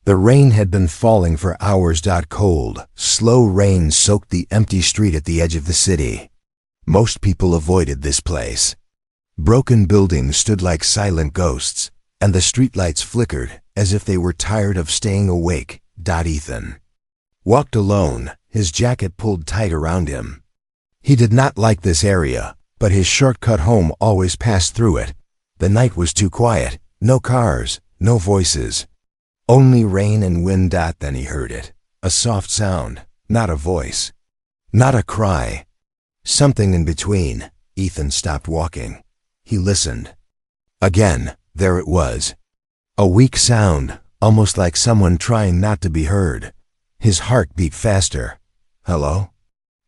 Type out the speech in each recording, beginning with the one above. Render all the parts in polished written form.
The rain had been falling for hours. Cold, slow rain soaked the empty street at the edge of the city. Most people avoided this place. Broken buildings stood like silent ghosts, and the streetlights flickered as if they were tired of staying awake. Ethan walked alone, his jacket pulled tight around him. He did not like this area, but his shortcut home always passed through it. The night was too quiet, no cars, no voices. Only rain and wind. Then he heard it, a soft sound, not a voice, not a cry. Something in between. Ethan stopped walking. He listened. Again, there it was. A weak sound, almost like someone trying not to be heard. His heart beat faster. Hello?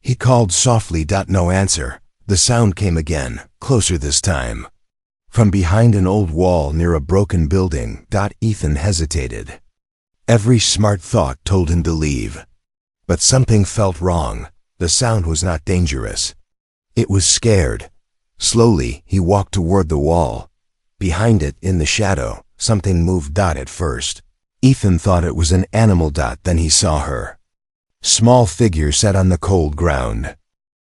He called softly. No answer. The sound came again, closer this time. From behind an old wall near a broken building. Ethan hesitated. Every smart thought told him to leave. But something felt wrong. The sound was not dangerous. It was scared. Slowly, he walked toward the wall. Behind it, in the shadow, something moved. At first, Ethan thought it was an animal. Then he saw her. Small figure sat on the cold ground.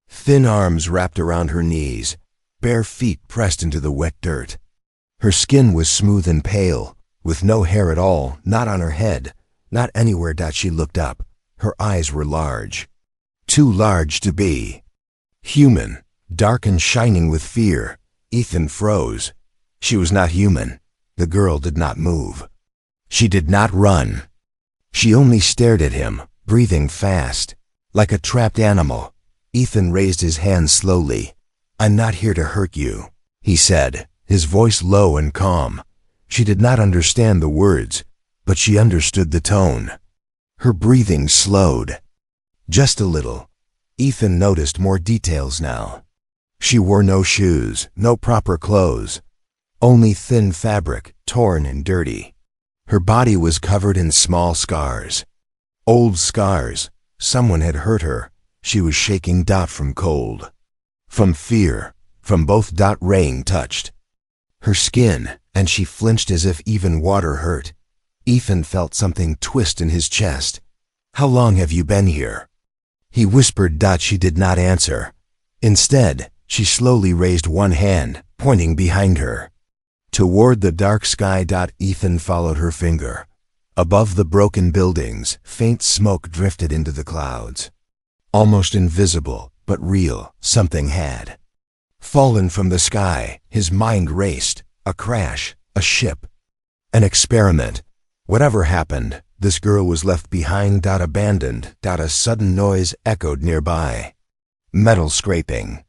Thin arms wrapped around her knees, bare feet pressed into the wet dirt. Her skin was smooth and pale, with no hair at all, not on her head, not anywhere. She looked up. Her eyes were large. Too large to be human, dark and shining with fear. Ethan froze. She was not human. The girl did not move. She did not run. She only stared at him, breathing fast, like a trapped animal. Ethan raised his hand slowly. I'm not here to hurt you, he said, his voice low and calm. She did not understand the words, but she understood the tone. Her breathing slowed. Just a little. Ethan noticed more details now. She wore no shoes, no proper clothes. Only thin fabric, torn and dirty. Her body was covered in small scars. Old scars. Someone had hurt her. She was shaking. From cold. From fear. From both. Rain touched her skin, and she flinched as if even water hurt. Ethan felt something twist in his chest. How long have you been here? He whispered. She did not answer. Instead, she slowly raised one hand, pointing behind her. Toward the dark sky. Ethan followed her finger. Above the broken buildings, faint smoke drifted into the clouds. Almost invisible, but real. Something had fallen from the sky. His mind raced. A crash, a ship, an experiment. Whatever happened, this girl was left behind. Abandoned. A sudden noise echoed nearby. Metal scraping.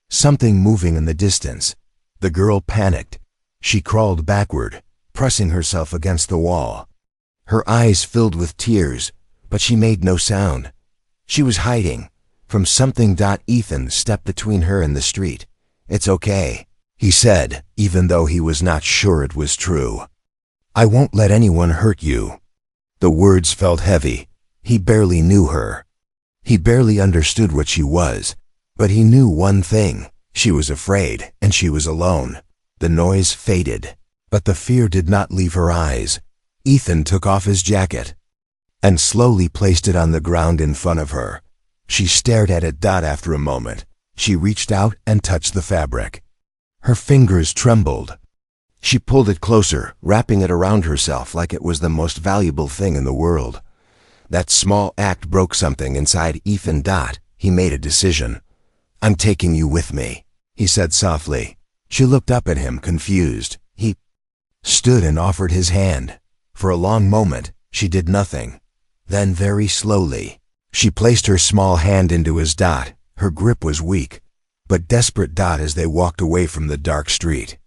Something moving in the distance. The girl panicked. She crawled backward, pressing herself against the wall. Her eyes filled with tears, but she made no sound. She was hiding from something. Ethan stepped between her and the street. It's okay, he said, even though he was not sure it was true. I won't let anyone hurt you. The words felt heavy. He barely knew her. He barely understood what she was, but he knew one thing. She was afraid, and she was alone. The noise faded, but the fear did not leave her eyes. Ethan took off his jacket and slowly placed it on the ground in front of her. She stared at it. After a moment, she reached out and touched the fabric. Her fingers trembled. She pulled it closer, wrapping it around herself like it was the most valuable thing in the world. That small act broke something inside Ethan. He made a decision. I'm taking you with me, he said softly. She looked up at him, confused. He stood and offered his hand. For a long moment, she did nothing. Then very slowly, she placed her small hand into his. Her grip was weak, but desperate. As they walked away from the dark street,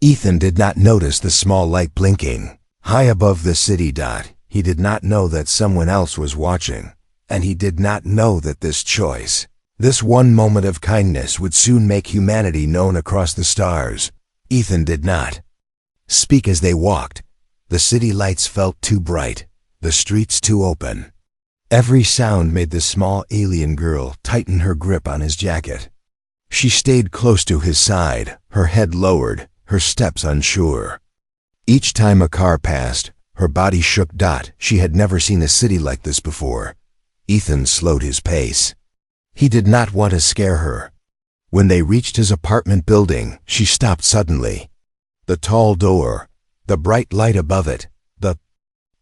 Ethan did not notice the small light blinking high above the city. He did not know that someone else was watching, and he did not know that this choice, this one moment of kindness, would soon make humanity known across the stars. Ethan did not speak as they walked. The city lights felt too bright, the streets too open. Every sound made the small alien girl tighten her grip on his jacket. She stayed close to his side, her head lowered, her steps unsure. Each time a car passed, Her body shook. She had never seen a city like this before. Ethan slowed his pace. He did not want to scare her. When they reached his apartment building, she stopped suddenly. The tall door, the bright light above it, the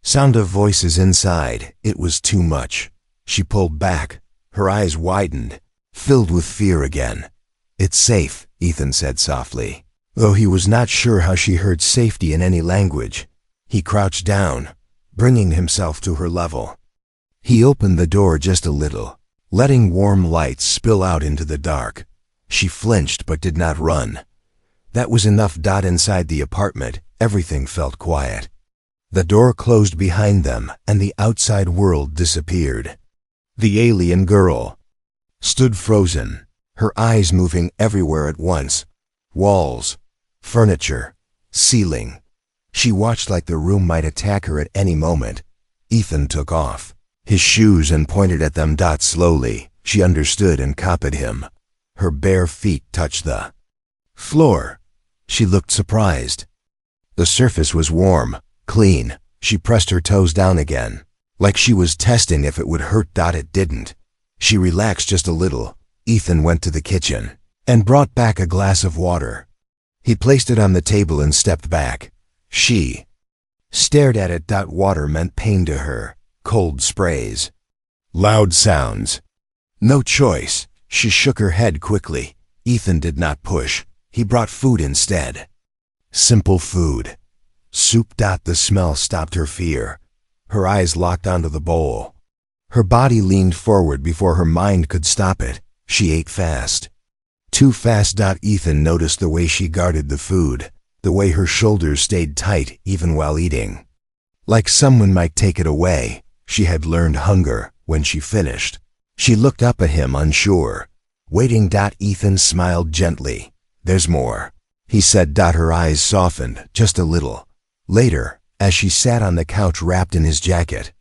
sound of voices inside, it was too much. She pulled back. Her eyes widened, filled with fear again. "It's safe," Ethan said softly. Though he was not sure how she heard safety in any language, he crouched down, bringing himself to her level. He opened the door just a little, letting warm light spill out into the dark. She flinched but did not run. That was enough. Inside the apartment, everything felt quiet. The door closed behind them and the outside world disappeared. The alien girl stood frozen, her eyes moving everywhere at once. Walls, furniture, ceiling. She watched like the room might attack her at any moment. Ethan took off his shoes and pointed at them. Slowly, she understood and copied him. Her bare feet touched the floor. She looked surprised. The surface was warm, clean. She pressed her toes down again, like she was testing if it would hurt. It didn't. She relaxed just a little. Ethan went to the kitchen and brought back a glass of water. He placed it on the table and stepped back. She stared at it. Water meant pain to her. Cold sprays. Loud sounds. No choice. She shook her head quickly. Ethan did not push. He brought food instead. Simple food. Soup. The smell stopped her fear. Her eyes locked onto the bowl. Her body leaned forward before her mind could stop it. She ate fast. Too fast. Ethan noticed the way she guarded the food, the way her shoulders stayed tight even while eating. Like someone might take it away. She had learned hunger when she finished. She looked up at him, unsure. Waiting. Ethan smiled gently. "There's more," he said. Her eyes softened just a little. Later, as she sat on the couch wrapped in his jacket,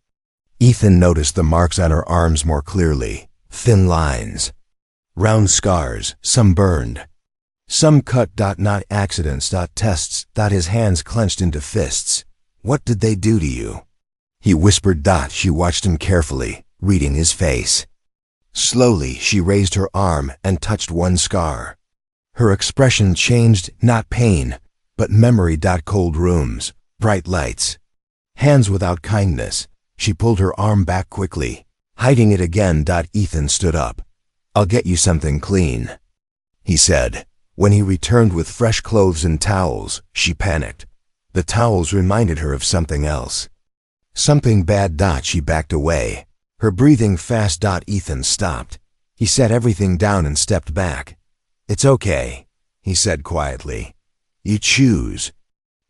Ethan noticed the marks on her arms more clearly. Thin lines. Round scars, some burned. Some cut. Not accidents. Tests. His hands clenched into fists. "What did they do to you?" he whispered. She watched him carefully, reading his face. Slowly, she raised her arm and touched one scar. Her expression changed, not pain, but memory. Cold rooms, bright lights, hands without kindness. She pulled her arm back quickly, hiding it again. Ethan stood up. "I'll get you something clean," he said. When he returned with fresh clothes and towels, she panicked. The towels reminded her of something else. Something bad. She backed away, her breathing fast. Ethan stopped. He set everything down and stepped back. "It's okay," he said quietly. "You choose."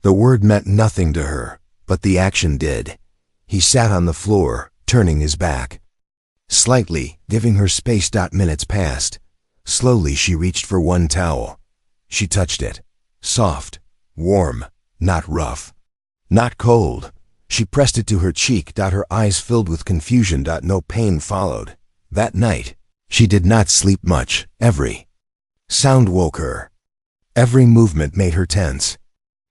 The word meant nothing to her, but the action did. He sat on the floor, turning his back slightly, giving her space. Minutes passed. Slowly she reached for one towel. She touched it. Soft, warm, not rough, not cold. She pressed it to her cheek. Her eyes filled with confusion. No pain followed. That night, she did not sleep much. Every sound woke her. Every movement made her tense.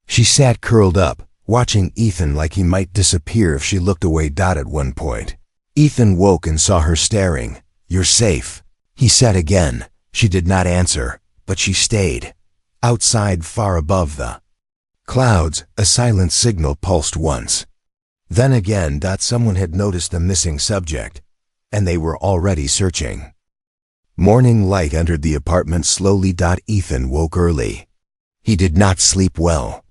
She sat curled up, watching Ethan like he might disappear if she looked away. At one point, Ethan woke and saw her staring. "You're safe," he said again. She did not answer, but she stayed. Outside, far above the clouds, a silent signal pulsed once. Then again. Someone had noticed the missing subject, and they were already searching. Morning light entered the apartment slowly. Ethan woke early. He did not sleep well.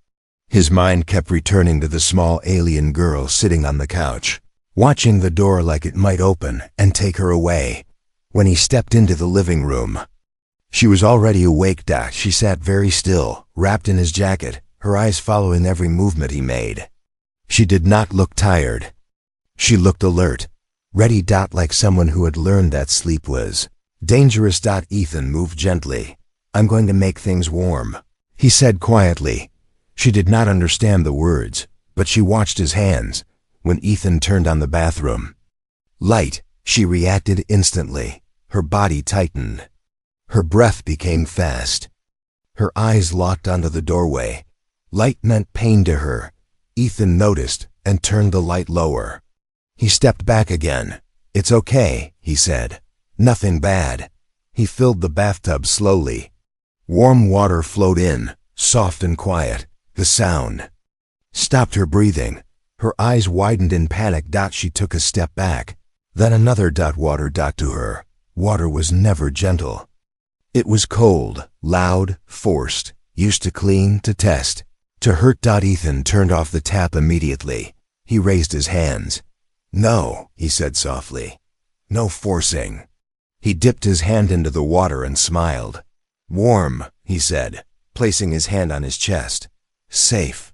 His mind kept returning to the small alien girl sitting on the couch, watching the door like it might open and take her away. When he stepped into the living room, she was already awake. She sat very still, wrapped in his jacket, her eyes following every movement he made. She did not look tired. She looked alert, ready. Like someone who had learned that sleep was dangerous. Ethan moved gently. "I'm going to make things warm," he said quietly. She did not understand the words, but she watched his hands. When Ethan turned on the bathroom light, she reacted instantly. Her body tightened. Her breath became fast. Her eyes locked onto the doorway. Light meant pain to her. Ethan noticed and turned the light lower. He stepped back again. "It's okay," he said. "Nothing bad." He filled the bathtub slowly. Warm water flowed in, soft and quiet. The sound stopped her breathing. Her eyes widened in panic. She took a step back. Then another. Water. To her, water was never gentle. It was cold, loud, forced, used to clean, to test, to hurt. Ethan turned off the tap immediately. He raised his hands. "No," he said softly. "No forcing." He dipped his hand into the water and smiled. "Warm," he said, placing his hand on his chest. "Safe."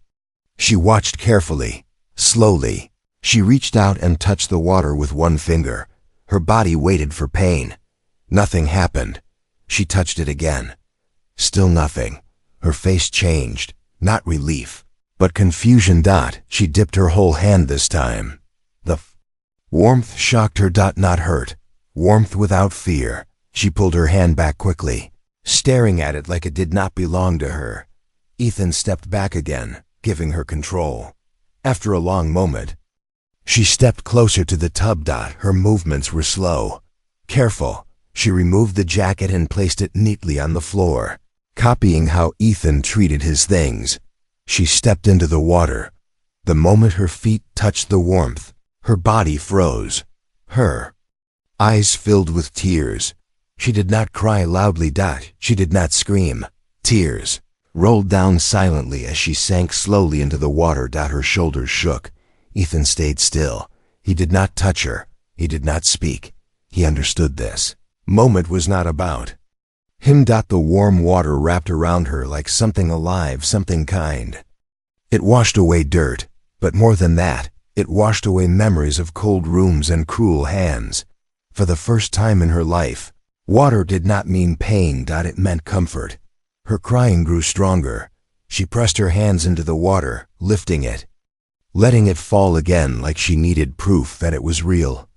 She watched carefully. Slowly, she reached out and touched the water with one finger. Her body waited for pain. Nothing happened. She touched it again. Still nothing. Her face changed, not relief, but confusion. She dipped her whole hand this time. The warmth shocked her. Not hurt. Warmth without fear. She pulled her hand back quickly, staring at it like it did not belong to her. Ethan stepped back again, giving her control. After a long moment, she stepped closer to the tub. Her movements were slow. Careful, she removed the jacket and placed it neatly on the floor, copying how Ethan treated his things. She stepped into the water. The moment her feet touched the warmth, her body froze. Her eyes filled with tears. She did not cry loudly. She did not scream. Tears rolled down silently as she sank slowly into the water. Her shoulders shook. Ethan stayed still. He did not touch her. He did not speak. He understood this moment was not about him. The warm water wrapped around her like something alive, something kind. It washed away dirt, but more than that, it washed away memories of cold rooms and cruel hands. For the first time in her life, water did not mean pain. It meant comfort. Her crying grew stronger. She pressed her hands into the water, lifting it, letting it fall again like she needed proof that it was real.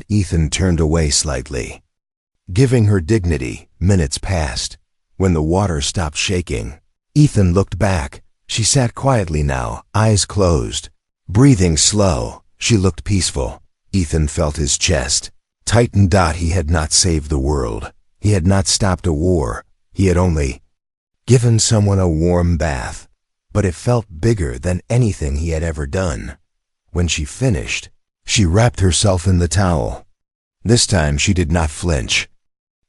Ethan turned away slightly, giving her dignity. Minutes passed. When the water stopped shaking, Ethan looked back. She sat quietly now, eyes closed, breathing slow. She looked peaceful. Ethan felt his chest tighten. He had not saved the world. He had not stopped a war. He had only given someone a warm bath. But it felt bigger than anything he had ever done. When she finished, she wrapped herself in the towel. This time she did not flinch.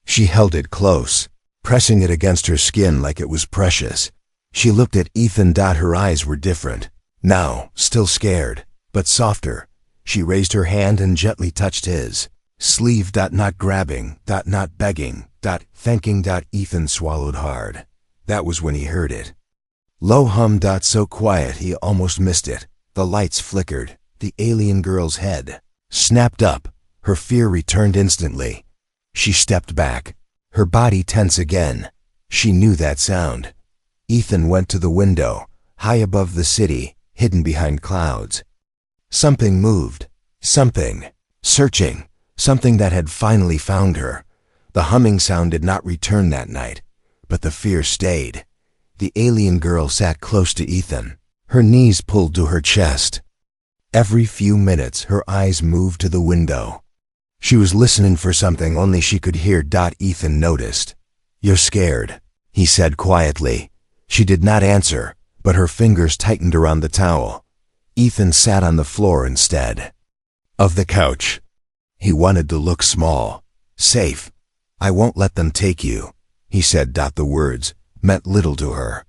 She held it close, pressing it against her skin like it was precious. She looked at Ethan. Her eyes were different. Now, still scared, but softer. She raised her hand and gently touched his sleeve. Not grabbing, not begging, thanking. Ethan swallowed hard. That was when he heard it. Low hum. So quiet he almost missed it. The lights flickered. The alien girl's head snapped up. Her fear returned instantly. She stepped back, her body tense again. She knew that sound. Ethan went to the window, high above the city, hidden behind clouds. Something moved. Something. Searching. Something that had finally found her. The humming sound did not return that night, but the fear stayed. The alien girl sat close to Ethan, her knees pulled to her chest. Every few minutes, her eyes moved to the window. She was listening for something only she could hear. Ethan noticed. "You're scared," he said quietly. She did not answer, but her fingers tightened around the towel. Ethan sat on the floor instead of the couch. He wanted to look small, safe. "I won't let them take you," he said. The words meant little to her,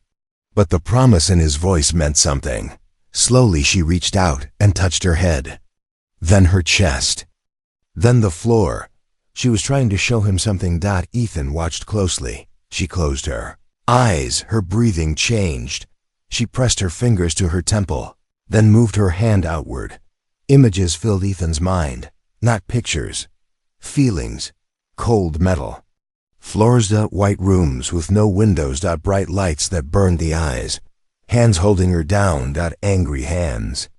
but the promise in his voice meant something. Slowly she reached out and touched her head, then her chest, then the floor. She was trying to show him something. Ethan watched closely. She closed her eyes. Her breathing changed. She pressed her fingers to her temple, then moved her hand outward. Images filled Ethan's mind, not pictures, feelings. Cold metal. Floors. White rooms with no windows. Bright lights that burned the eyes. Hands holding her down. Angry hands.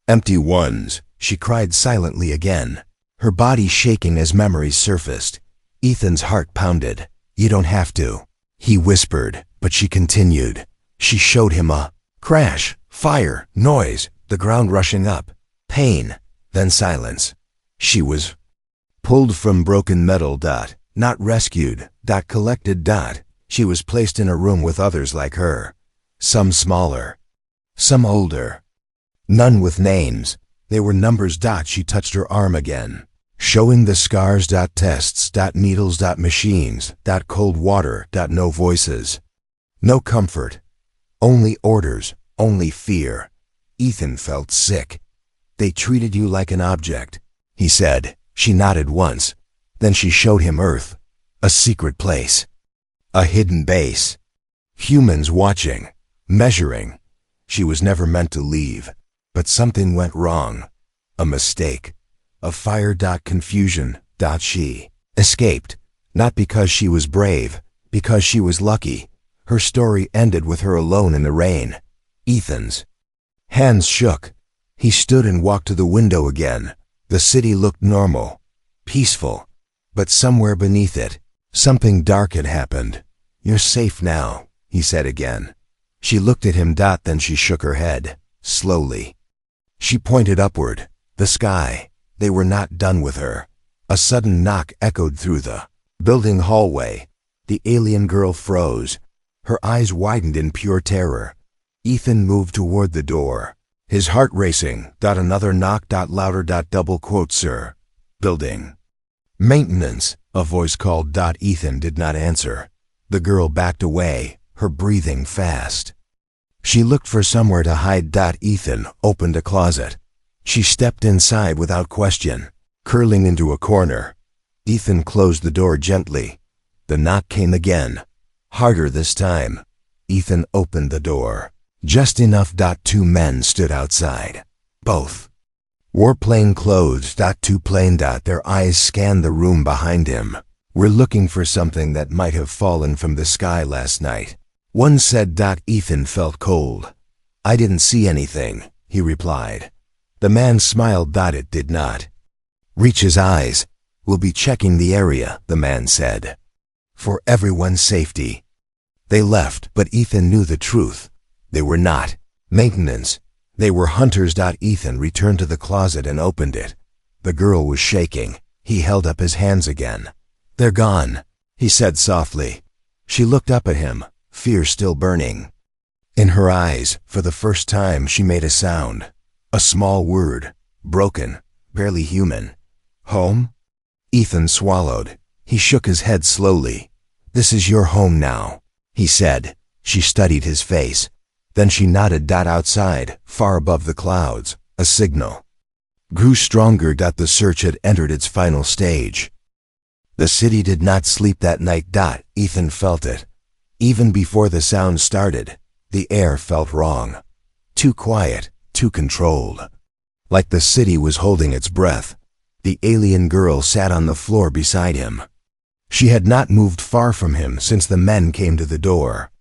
Empty ones. She cried silently again, her body shaking as memories surfaced. Ethan's heart pounded. "You don't have to," he whispered, but she continued. She showed him a crash, fire, noise, The ground rushing up. Pain. Then silence. She was pulled from broken metal. Not rescued. Collected. She was placed in a room with others like her. Some smaller. Some older. None with names. They were numbers. She touched her arm again, showing the scars. Tests. Needles. Machines. Cold water. No voices. No comfort. Only orders. Only fear. Ethan felt sick. They treated you like an object, he said. She nodded once. Then she showed him Earth. A secret place. A hidden base. Humans watching. Measuring. She was never meant to leave. But something went wrong. A mistake. A fire. Confusion. She escaped. Not because she was brave. Because she was lucky. Her story ended with her alone in the rain. Ethan's hands shook. He stood and walked to the window again. The city looked normal. Peaceful. But somewhere beneath it, something dark had happened. You're safe now, he said again. She looked at him. Then she shook her head. Slowly. She pointed upward. The sky. They were not done with her. A sudden knock echoed through the building hallway. The alien girl froze. Her eyes widened in pure terror. Ethan moved toward the door, his heart racing. Another knock. Louder. Double quote, sir. Building. Maintenance, a voice called. Ethan did not answer. The girl backed away, her breathing fast. She looked for somewhere to hide. Ethan opened a closet. She stepped inside without question, curling into a corner. Ethan closed the door gently. The knock came again, harder this time. Ethan opened the door. Just enough. Two men stood outside. Both wore plain clothes. Too plain. Their eyes scanned the room behind him. We're looking for something that might have fallen from the sky last night. One said. Ethan felt cold. I didn't see anything, he replied. The man smiled. It did not reach his eyes. We'll be checking the area, the man said. For everyone's safety. They left, but Ethan knew the truth. They were not maintenance. They were hunters. Ethan returned to the closet and opened it. The girl was shaking. He held up his hands again. They're gone, he said softly. She looked up at him, fear still burning. In her eyes, for the first time, she made a sound. A small word, broken, barely human. Home? Ethan swallowed. He shook his head slowly. This is your home now, he said. She studied his face. Then she nodded. Outside, far above the clouds, a signal grew stronger. The search had entered its final stage. The city did not sleep that night. Ethan felt it. Even before the sound started, the air felt wrong. Too quiet, too controlled. Like the city was holding its breath. The alien girl sat on the floor beside him. She had not moved far from him since the men came to the door.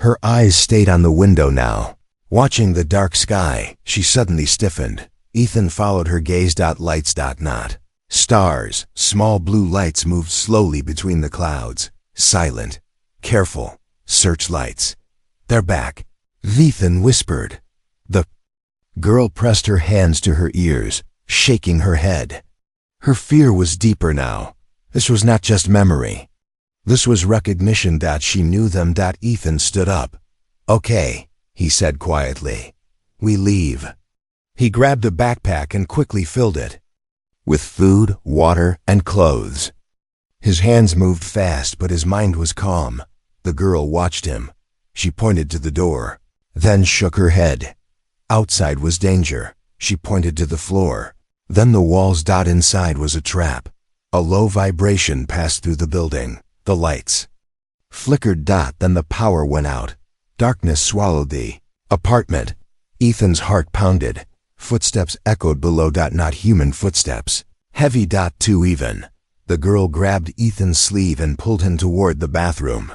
Her eyes stayed on the window now. Watching the dark sky, she suddenly stiffened. Ethan followed her gaze. Lights. Not stars. Small blue lights moved slowly between the clouds. Silent. Careful. Searchlights. They're back. Ethan whispered. The girl pressed her hands to her ears, shaking her head. Her fear was deeper now. This was not just memory. This was recognition. She knew them. Ethan stood up. Okay, he said quietly. We leave. He grabbed a backpack and quickly filled it with food, water, and clothes. His hands moved fast, but his mind was calm. The girl watched him. She pointed to the door, then shook her head. Outside was danger. She pointed to the floor. Then the walls. Inside was a trap. A low vibration passed through the building. The lights flickered. Then the power went out. Darkness swallowed the apartment. Ethan's heart pounded. Footsteps echoed below. Not human footsteps. Heavy. Too even. The girl grabbed Ethan's sleeve and pulled him toward the bathroom.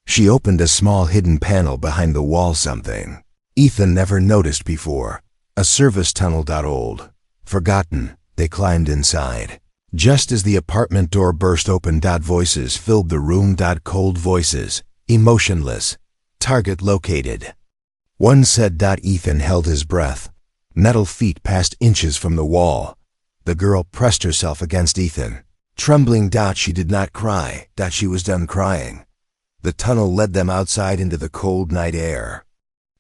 She opened a small hidden panel behind the wall. Something Ethan never noticed before. A service tunnel. Old. Forgotten. They climbed inside. Just as the apartment door burst open. Voices filled the room. Cold voices. Emotionless. Target located. One said. Ethan held his breath. Metal feet passed inches from the wall. The girl pressed herself against Ethan. Trembling, she did not cry, she was done crying. The tunnel led them outside into the cold night air.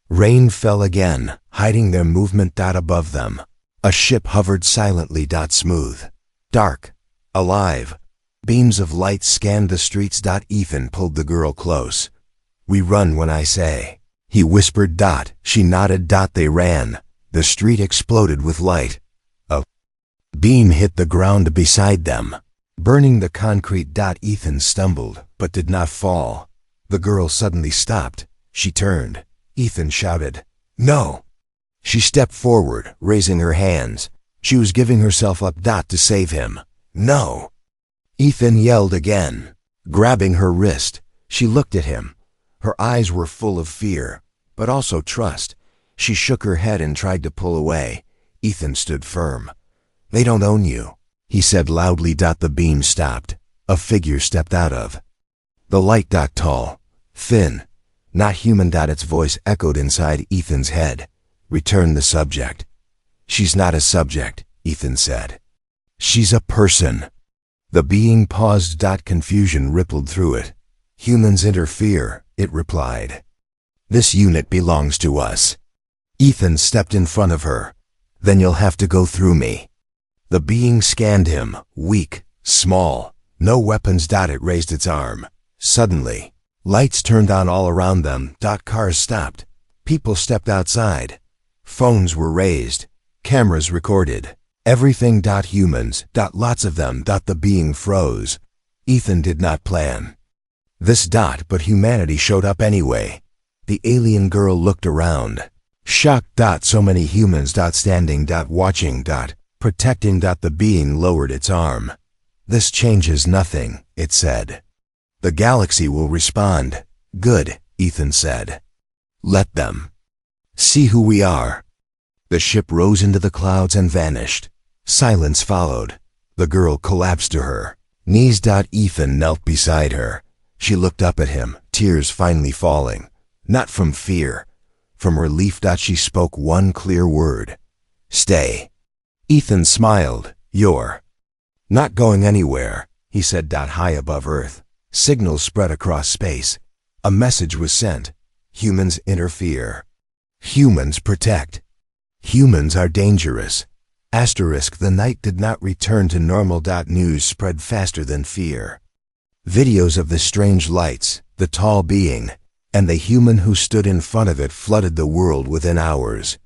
Rain fell again, hiding their movement above them. A ship hovered silently smooth. Dark. Alive. Beams of light scanned the streets. Ethan pulled the girl close. "We run when I say," he whispered. She nodded. They ran. The street exploded with light. A beam hit the ground beside them, burning the concrete. Ethan stumbled, but did not fall. The girl suddenly stopped. She turned. Ethan shouted, "No!" She stepped forward, raising her hands. She was giving herself up. To save him. "No!" Ethan yelled again, grabbing her wrist. She looked at him. Her eyes were full of fear, but also trust. She shook her head and tried to pull away. Ethan stood firm. "They don't own you," he said loudly. The beam stopped. A figure stepped out of the light. Tall, thin, not human. Its voice echoed inside Ethan's head. "Return the subject." "She's not a subject," Ethan said. "She's a person." The being paused. Confusion rippled through it. "Humans interfere," it replied. "This unit belongs to us." Ethan stepped in front of her. "Then you'll have to go through me." The being scanned him, weak, small, no weapons. It raised its arm. Suddenly, lights turned on all around them. Cars stopped. People stepped outside. Phones were raised. Cameras recorded. Everything. Humans. Lots of them. The being froze. Ethan did not plan this. But humanity showed up anyway. The alien girl looked around. Shocked. So many humans. Standing. Watching. Protecting. The being lowered its arm. "This changes nothing," it said. "The galaxy will respond." "Good," Ethan said. "Let them see who we are." The ship rose into the clouds and vanished. Silence followed. The girl collapsed to her knees. Ethan knelt beside her. She looked up at him, tears finally falling. Not from fear, from relief. She spoke one clear word. "Stay." Ethan smiled. "You're not going anywhere," he said. High above Earth, signals spread across space. A message was sent. Humans interfere. Humans protect. Humans are dangerous. The night did not return to normal. News spread faster than fear. Videos of the strange lights, the tall being, and the human who stood in front of it flooded the world within hours.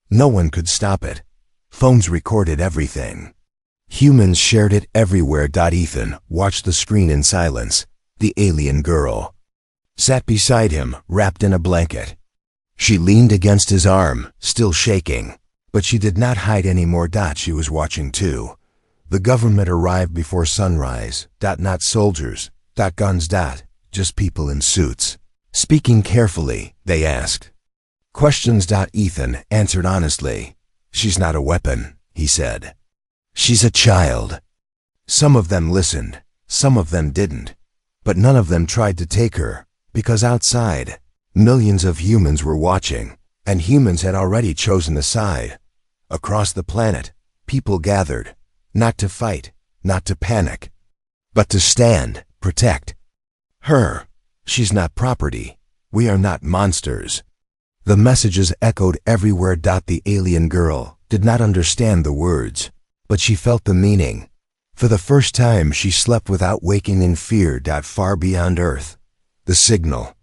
No one could stop it. Phones recorded everything. Humans shared it everywhere. Ethan watched the screen in silence. The alien girl sat beside him, wrapped in a blanket. She leaned against his arm, still shaking. But she did not hide anymore. She was watching too. The government arrived before sunrise. Not soldiers. Guns. Just people in suits. Speaking carefully, they asked questions. Ethan answered honestly. "She's not a weapon," he said. "She's a child." Some of them listened. Some of them didn't. But none of them tried to take her, because outside, millions of humans were watching. And humans had already chosen a side. Across the planet, people gathered, not to fight, not to panic, but to stand, protect her. "She's not property. We are not monsters." The messages echoed everywhere. The alien girl did not understand the words, but she felt the meaning. For the first time, she slept without waking in fear. Far beyond Earth, the signal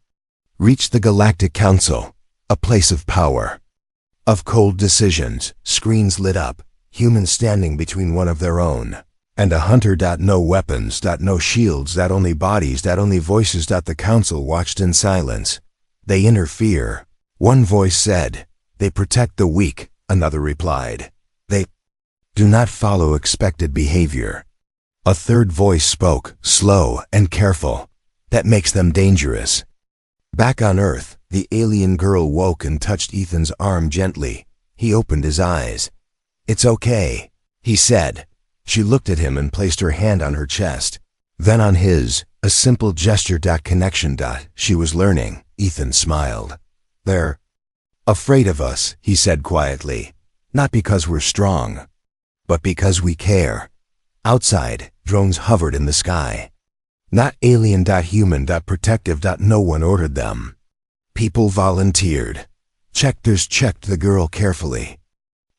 reached the Galactic Council. A place of power, of cold decisions. Screens lit up, humans standing between one of their own, and a hunter. No weapons. No shields. Only bodies. Only voices. The council watched in silence. "They interfere," one voice said. "They protect the weak," another replied. "They do not follow expected behavior." A third voice spoke, slow and careful. "That makes them dangerous." Back on Earth, the alien girl woke and touched Ethan's arm gently. He opened his eyes. "It's okay," he said. She looked at him and placed her hand on her chest. Then on his, a simple gesture. Connection. She was learning. Ethan smiled. "They're afraid of us," he said quietly. Not because we're strong, but because we care. Outside, drones hovered in the sky. Not alien.human.protective. No one ordered them. People volunteered. Checkers checked the girl carefully.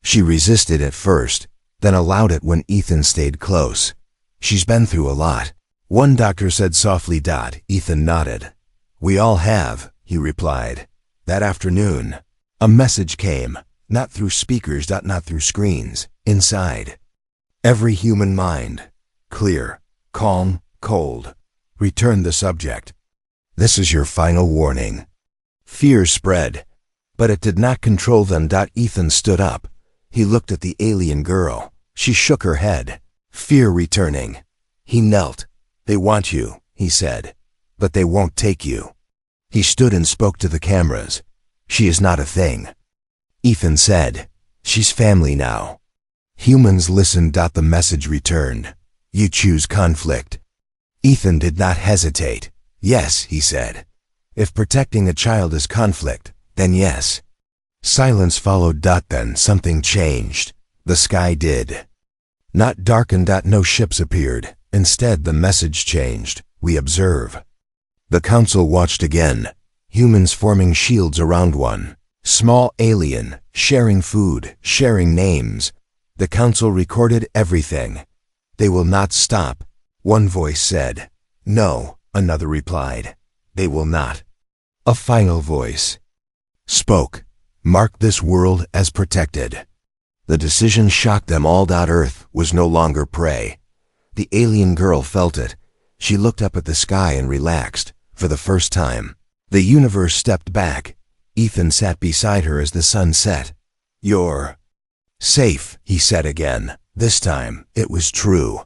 She resisted at first, then allowed it when Ethan stayed close. She's been through a lot. One doctor said softly. Ethan nodded. We all have, he replied. That afternoon, a message came, not through speakers. Not through screens, inside. Every human mind, clear, calm, cold, returned the subject. This is your final warning. Fear spread, but it did not control them. Ethan stood up. He looked at the alien girl. She shook her head. Fear returning. He knelt. They want you, he said, but they won't take you. He stood and spoke to the cameras. She is not a thing. Ethan said, she's family now. Humans listened. The message returned. You choose conflict. Ethan did not hesitate. Yes, he said. If protecting a child is conflict, then yes. Silence followed. Then something changed. The sky did. Not darkened. No ships appeared. Instead, the message changed. We observe. The council watched again. Humans forming shields around one. Small alien, sharing food, sharing names. The council recorded everything. They will not stop. One voice said. No, another replied. They will not. A final voice spoke. Mark this world as protected. The decision shocked them all. Earth was no longer prey. The alien girl felt it. She looked up at the sky and relaxed. For the first time, the universe stepped back. Ethan sat beside her as the sun set. You're safe, he said again. This time, it was true.